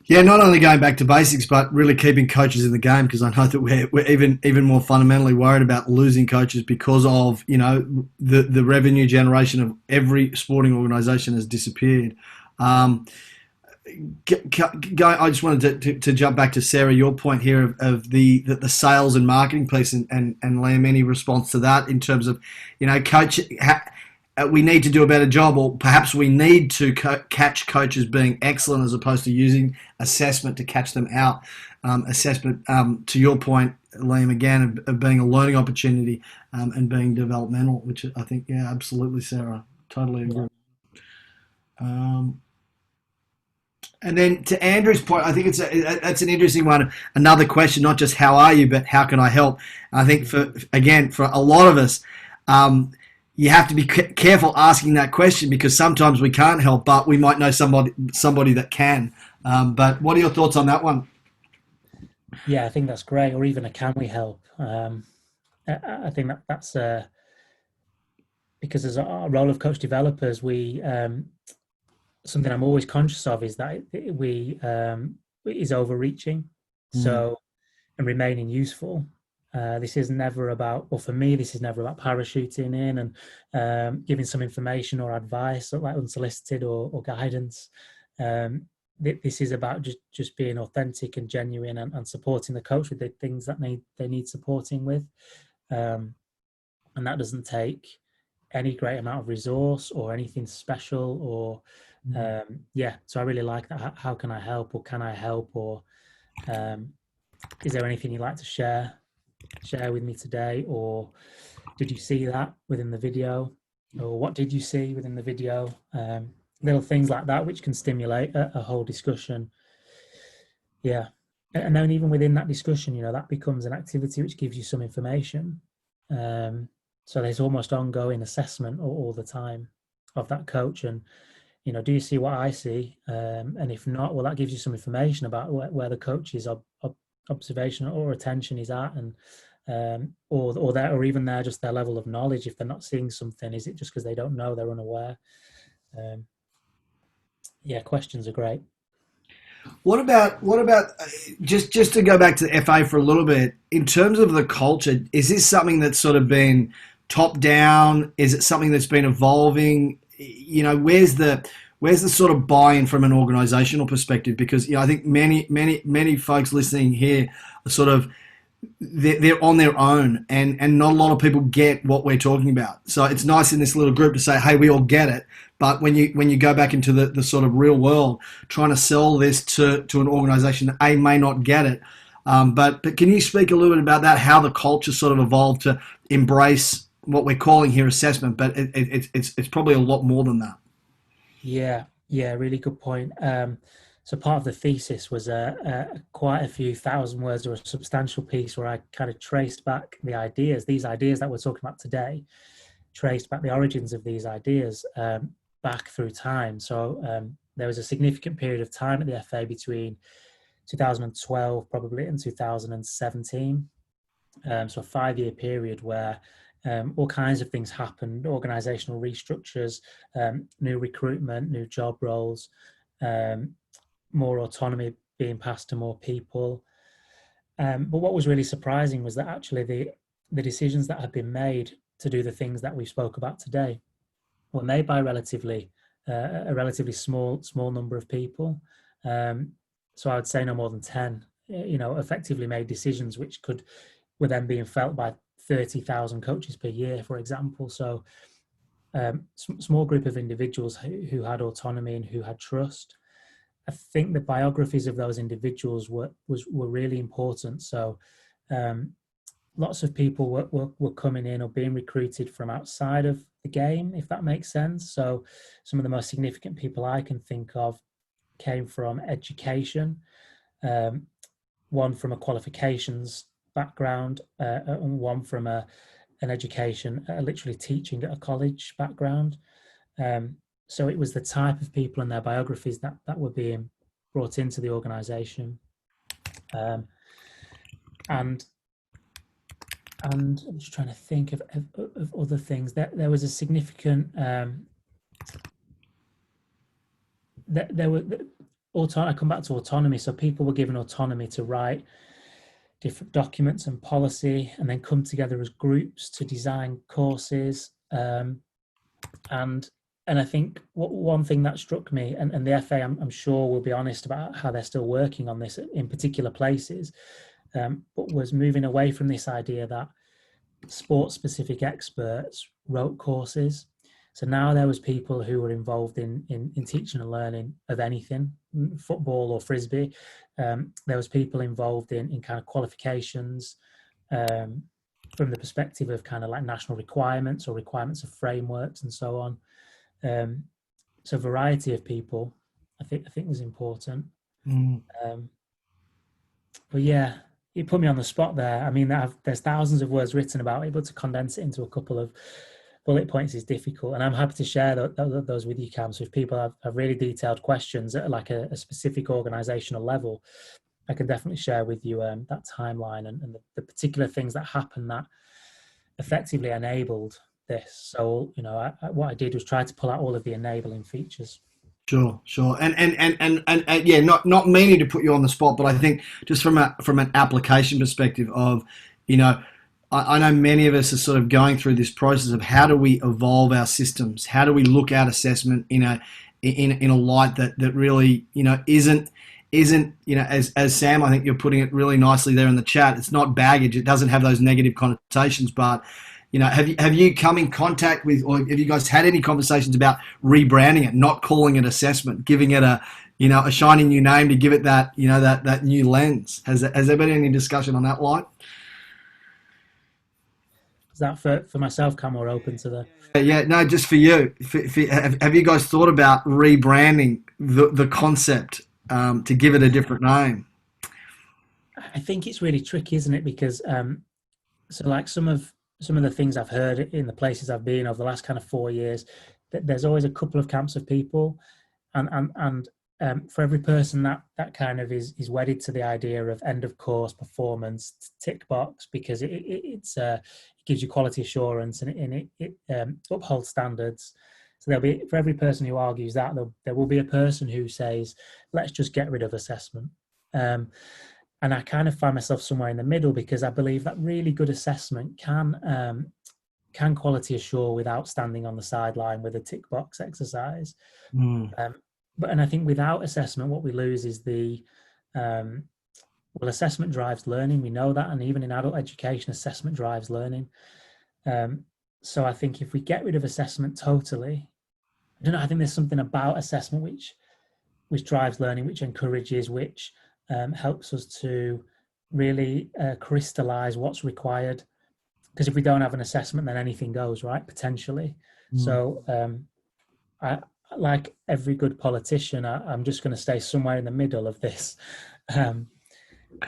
Yeah, not only going back to basics, but really keeping coaches in the game, because I know that we're even more fundamentally worried about losing coaches because of, the revenue generation of every sporting organisation has disappeared. Um, I just wanted to jump back to Sarah, your point here of the sales and marketing piece, and Liam, any response to that in terms of, coach. We need to do a better job, or perhaps we need to catch coaches being excellent as opposed to using assessment to catch them out. Assessment, to your point, Liam, again, of being a learning opportunity, and being developmental, which I think, yeah, absolutely, Sarah, totally agree. And then to Andrew's point, I think that's an interesting one. Another question, not just how are you, but how can I help? I think for a lot of us, you have to be careful asking that question, because sometimes we can't help, but we might know somebody that can. But what are your thoughts on that one? Yeah, I think that's great. Or even a can we help? I think that's because as a role of coach developers, we something I'm always conscious of is that we is overreaching. So, and remaining useful. This is never about, or for me, this is never about parachuting in and giving some information or advice, or like unsolicited or guidance. This is about just being authentic and genuine, and supporting the coach with the things that they need supporting with. And that doesn't take any great amount of resource or anything special, or so I really like that. How can I help, or can I help, or is there anything you'd like to share with me today, or did you see that within the video, or what did you see within the video? Little things like that which can stimulate a whole discussion. Yeah. And then even within that discussion, that becomes an activity which gives you some information. So there's almost ongoing assessment all the time of that coach, and do you see what I see? And if not, well, that gives you some information about where the coach's observation or attention is at, and or even just their level of knowledge. If they're not seeing something, is it just because they don't know, they're unaware? Questions are great. What about just to go back to the FA for a little bit, in terms of the culture? Is this something that's sort of been top down? Is it something that's been evolving? Where's the sort of buy-in from an organisational perspective? Because I think many folks listening here are sort of, they're on their own, and not a lot of people get what we're talking about. So it's nice in this little group to say, hey, we all get it. But when you go back into the sort of real world, trying to sell this to an organisation that may not get it. But can you speak a little bit about that, how the culture sort of evolved to embrace what we're calling here assessment, but it's probably a lot more than that. Yeah, really good point. So part of the thesis was quite a few thousand words, or a substantial piece, where I kind of traced back these ideas that we're talking about today, traced back the origins of these ideas back through time. So there was a significant period of time at the FA between 2012 probably and 2017. So a 5-year period where all kinds of things happened: organizational restructures, new recruitment, new job roles, more autonomy being passed to more people. But what was really surprising was that actually the decisions that had been made to do the things that we spoke about today were made by a relatively small number of people. So I would say no more than 10, effectively made decisions which were then being felt by 30,000 coaches per year, for example. So small group of individuals who had autonomy and who had trust. I think the biographies of those individuals were really important. So lots of people were coming in or being recruited from outside of the game, if that makes sense. So some of the most significant people I can think of came from education, one from a qualifications background, and one from an education, literally teaching at a college background. So it was the type of people and their biographies that were being brought into the organisation. And I'm just trying to think of other things. There was a significant, I come back to autonomy. So people were given autonomy to write different documents and policy, and then come together as groups to design courses. And I think one thing that struck me, and the FA, I'm sure, will be honest about how they're still working on this in particular places, but was moving away from this idea that sport-specific experts wrote courses. So now there was people who were involved in teaching and learning of anything, football or frisbee. There was people involved in kind of qualifications from the perspective of kind of like national requirements or requirements of frameworks and so on. So variety of people, I think was important. But yeah, you put me on the spot there. I mean, there's thousands of words written about it, but to condense it into a couple of bullet points is difficult. And I'm happy to share those with you, Cam. So if people have really detailed questions at like a specific organizational level, I can definitely share with you that timeline and the particular things that happened that effectively enabled this. So, you know, what I did was try to pull out all of the enabling features. Sure. And yeah, not meaning to put you on the spot, but I think just from an application perspective of, you know, I know many of us are sort of going through this process of how do we evolve our systems? How do we look at assessment in a light that really, you know, isn't, you know, as Sam, I think you're putting it really nicely there in the chat. It's not baggage. It doesn't have those negative connotations, but, you know, have you come in contact with, or have you guys had any conversations about rebranding it, not calling it assessment, giving it a, you know, a shiny new name to give it that, you know, that new lens? Has there been any discussion on that line? Is that for myself, Cam, or open to the? Yeah, no, just for you. Have you guys thought about rebranding the concept to give it a different name? I think it's really tricky, isn't it? Because so like some of the things I've heard in the places I've been over the last kind of 4 years, that there's always a couple of camps of people, and for every person that kind of is wedded to the idea of end of course performance tick box, because it gives you quality assurance and it upholds standards. So there'll be, for every person who argues that, there will be a person who says, let's just get rid of assessment. And I kind of find myself somewhere in the middle, because I believe that really good assessment can quality assure without standing on the sideline with a tick box exercise. And I think without assessment, what we lose is assessment drives learning. We know that, and even in adult education, assessment drives learning. So I think if we get rid of assessment totally, I don't know, I think there's something about assessment which drives learning, which encourages, which helps us to really crystallize what's required. Because if we don't have an assessment, then anything goes, right? Potentially. So I, like every good politician, I'm just going to stay somewhere in the middle of this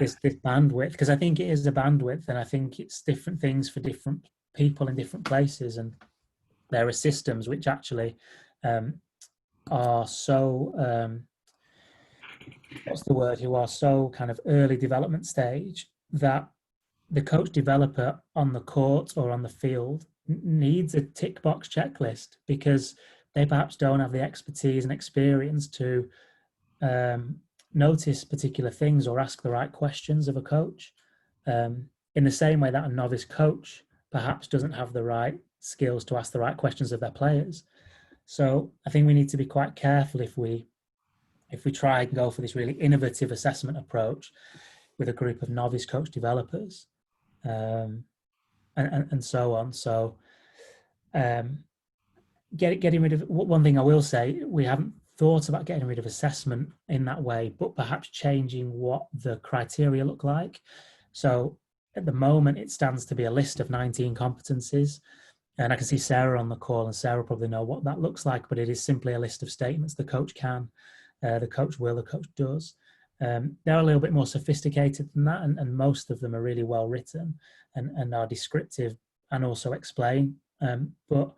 this bandwidth, because I think it is a bandwidth, and I think it's different things for different people in different places, and there are systems which actually are so who are so kind of early development stage that the coach developer on the court or on the field needs a tick box checklist, because they perhaps don't have the expertise and experience to notice particular things or ask the right questions of a coach, in the same way that a novice coach perhaps doesn't have the right skills to ask the right questions of their players. So I think we need to be quite careful if we try and go for this really innovative assessment approach with a group of novice coach developers, and so on. So getting rid of, one thing I will say, we haven't thought about getting rid of assessment in that way, but perhaps changing what the criteria look like. So at the moment, it stands to be a list of 19 competencies. And I can see Sarah on the call, and Sarah probably know what that looks like, but it is simply a list of statements the coach can, the coach will, the coach does. They're a little bit more sophisticated than that, and most of them are really well written and are descriptive and also explain. But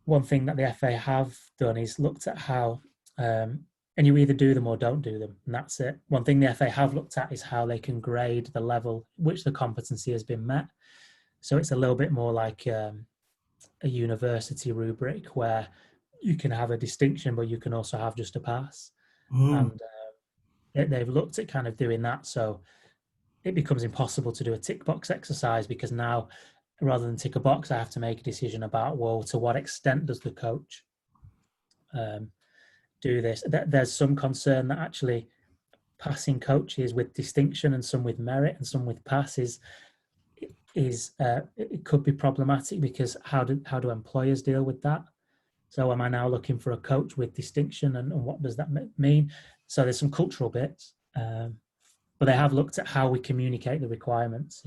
one thing that the FA have done is looked at how, and you either do them or don't do them, and that's it. One thing the FA have looked at is how they can grade the level which the competency has been met. So it's a little bit more like a university rubric, where you can have a distinction, but you can also have just a pass. And they've looked at kind of doing that. So it becomes impossible to do a tick box exercise, because now rather than tick a box, I have to make a decision about, well, to what extent does the coach do this? There's some concern that actually passing coaches with distinction and some with merit and some with passes it could be problematic, because how do employers deal with that? So am I now looking for a coach with distinction, and what does that mean? So there's some cultural bits, but they have looked at how we communicate the requirements.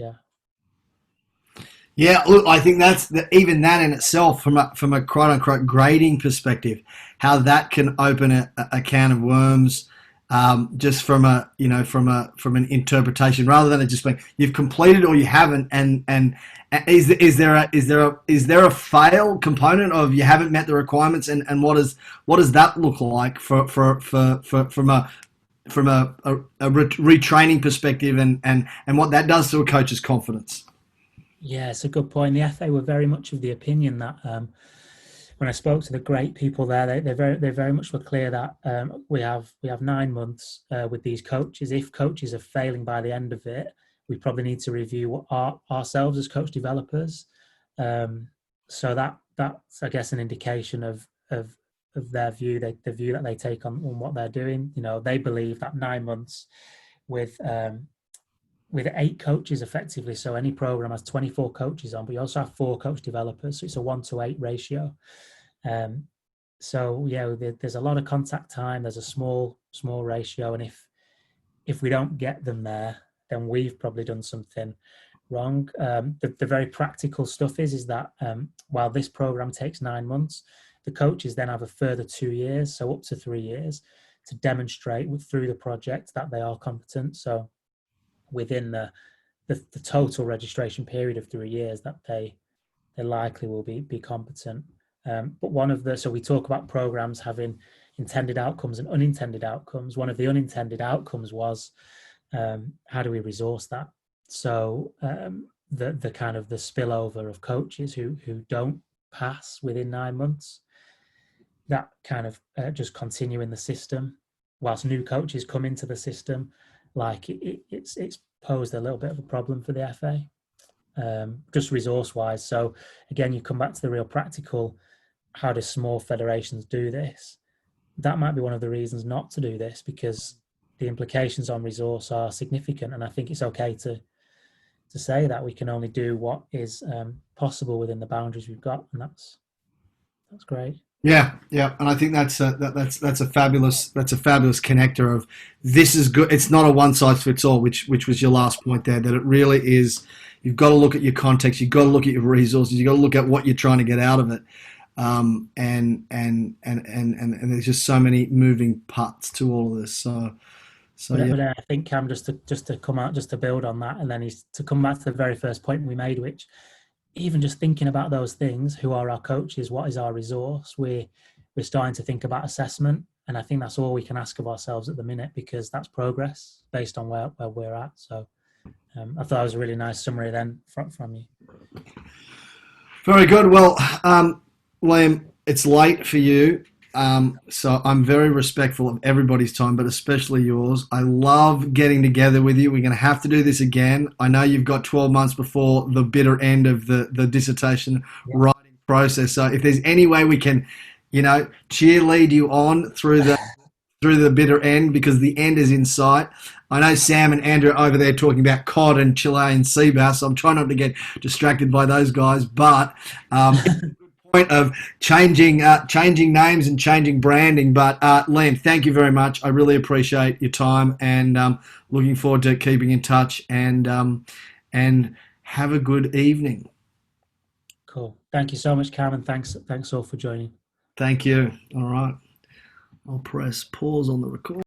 Yeah, look, I think that's even that in itself, from a quote unquote grading perspective, how that can open a can of worms, just from an interpretation, rather than it just being you've completed or you haven't, and is there a fail component of you haven't met the requirements, and what does that look like from a retraining perspective, and what that does to a coach's confidence? Yeah, it's a good point. The FA were very much of the opinion that when I spoke to the great people there, they very much were clear that we have 9 months with these coaches. If coaches are failing by the end of it, we probably need to review ourselves as coach developers. So that's, I guess, an indication of their view, the view that they take on what they're doing. They believe that 9 months with 8 coaches effectively. So any program has 24 coaches on, but you also have 4 coach developers. So it's a 1-to-8 ratio. So yeah, there's a lot of contact time. There's a small ratio. And if we don't get them there, then we've probably done something wrong. The very practical stuff is that while this program takes 9 months, the coaches then have a further 2 years, so up to 3 years, to demonstrate through the project that they are competent. So within the total registration period of 3 years, that they likely will be competent. But so we talk about programs having intended outcomes and unintended outcomes. One of the unintended outcomes was how do we resource that? So the kind of the spillover of coaches who don't pass within 9 months, that kind of just continue in the system whilst new coaches come into the system. Like it's posed a little bit of a problem for the FA, just resource wise. So again, you come back to the real practical, how do small federations do this? That might be one of the reasons not to do this, because the implications on resource are significant. And I think it's okay to say that we can only do what is possible within the boundaries we've got. And that's great. Yeah, and I think that's a fabulous connector of this is good. It's not a one size fits all, which was your last point there. That it really is. You've got to look at your context. You've got to look at your resources. You've got to look at what you're trying to get out of it. And there's just so many moving parts to all of this. So yeah. But I think Cam, just to come out, just to build on that, and then to come back to the very first point we made, which, even just thinking about those things, who are our coaches, what is our resource, we're starting to think about assessment. And I think that's all we can ask of ourselves at the minute, because that's progress based on where we're at. So I thought it was a really nice summary then from you. Very good. Well, Liam, it's late for you. So I'm very respectful of everybody's time, but especially yours. I love getting together with you. We're going to have to do this again. I know you've got 12 months before the bitter end of the dissertation writing process. So if there's any way we can, cheerlead you on through the bitter end, because the end is in sight. I know Sam and Andrew are over there talking about cod and Chilean sea bass, so I'm trying not to get distracted by those guys, but point of changing names and changing branding. But Liam, thank you very much. I really appreciate your time, and looking forward to keeping in touch, and have a good evening. Cool. Thank you so much, Cam, and thanks all for joining. Thank you. All right. I'll press pause on the record.